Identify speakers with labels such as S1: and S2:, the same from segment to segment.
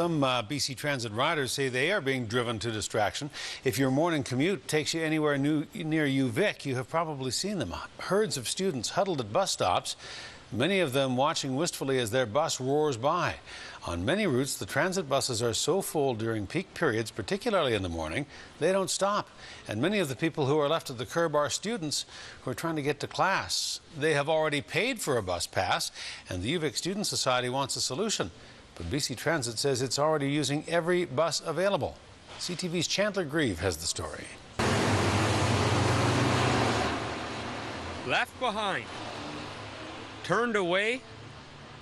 S1: Some BC Transit riders say they are being driven to distraction. If your morning commute takes you anywhere near UVic, you have probably seen them. Herds of students huddled at bus stops, many of them watching wistfully as their bus roars by. On many routes, the transit buses are so full during peak periods, particularly in the morning, they don't stop. And many of the people who are left at the curb are students who are trying to get to class. They have already paid for a bus pass, and the UVic Student Society wants a solution. But BC Transit says it's already using every bus available. CTV's Chandler Grieve has the story.
S2: Left behind, turned away,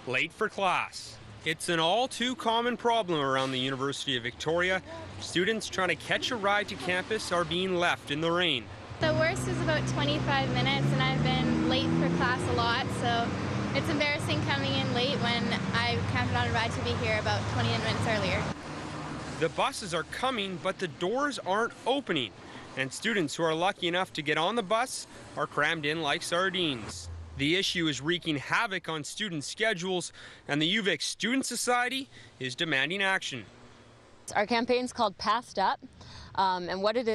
S2: late for class. It's an all too common problem around the University of Victoria. Students trying to catch a ride to campus are being left in the rain.
S3: The worst is about 25 minutes, and I've been late for class a lot, so it's embarrassing coming in late when I counted on a ride to be here about 20 minutes earlier.
S2: The buses are coming, but the doors aren't opening, and students who are lucky enough to get on the bus are crammed in like sardines. The issue is wreaking havoc on student schedules, and the UVic Student Society is demanding action.
S4: Our campaign's called Passed Up, and what it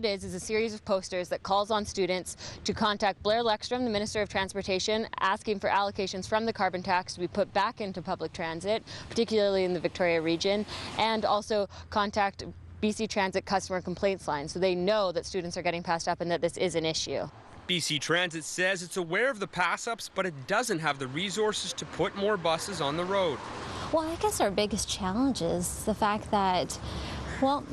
S4: is a series of posters that calls on students to contact Blair Lekstrom, the Minister of Transportation, asking for allocations from the carbon tax to be put back into public transit, particularly in the Victoria region, and also contact BC Transit customer complaints line so they know that students are getting passed up and that this is an issue.
S2: BC Transit says it's aware of the pass-ups, but it doesn't have the resources to put more buses on the road.
S5: Well, I guess our biggest challenge is the fact that, well,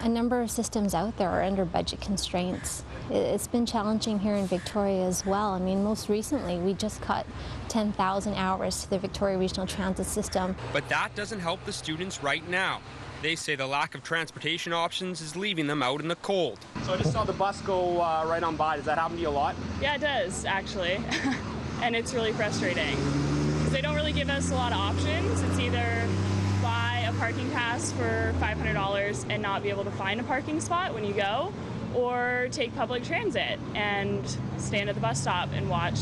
S5: a number of systems out there are under budget constraints. It's been challenging here in Victoria as well. I mean, most recently, we just cut 10,000 hours to the Victoria Regional Transit System.
S2: But that doesn't help the students right now. They say the lack of transportation options is leaving them out in the cold.
S6: So I just saw the bus go right on by. Does that happen to you a lot?
S7: Yeah, it does, actually. And it's really frustrating. They don't really give us a lot of options. It's either buy a parking pass for $500 and not be able to find a parking spot when you go, or take public transit and stand at the bus stop and watch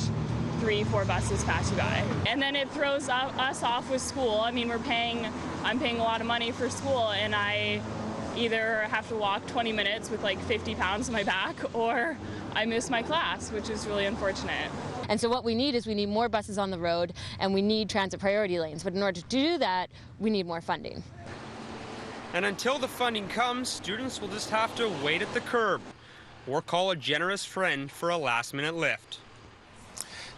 S7: 3-4 buses pass you by. And then it throws us off with school. I mean, I'm paying a lot of money for school, and I either have to walk 20 minutes with like 50 pounds on my back, or I miss my class, which is really unfortunate.
S4: And so what we need is more buses on the road, and we need transit priority lanes. But in order to do that, we need more funding.
S2: And until the funding comes, students will just have to wait at the curb or call a generous friend for a last-minute lift.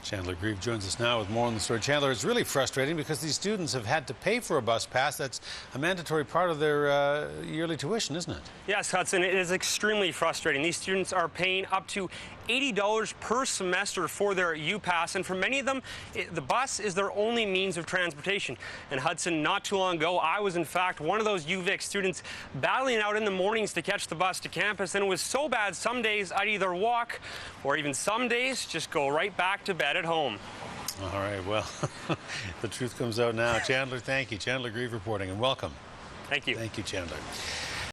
S1: Chandler Grieve joins us now with more on the story. Chandler, it's really frustrating because these students have had to pay for a bus pass. That's a mandatory part of their yearly tuition, isn't it?
S8: Yes, Hudson, it is extremely frustrating. These students are paying up to $80 per semester for their U-Pass, and for many of them, the bus is their only means of transportation. And Hudson, not too long ago, I was in fact one of those UVic students battling out in the mornings to catch the bus to campus, and it was so bad some days I'd either walk or even some days just go right back to bed at home.
S1: All right, well, the truth comes out now. Chandler, thank you. Chandler Grieve reporting, and welcome.
S8: Thank you.
S1: Thank you, Chandler.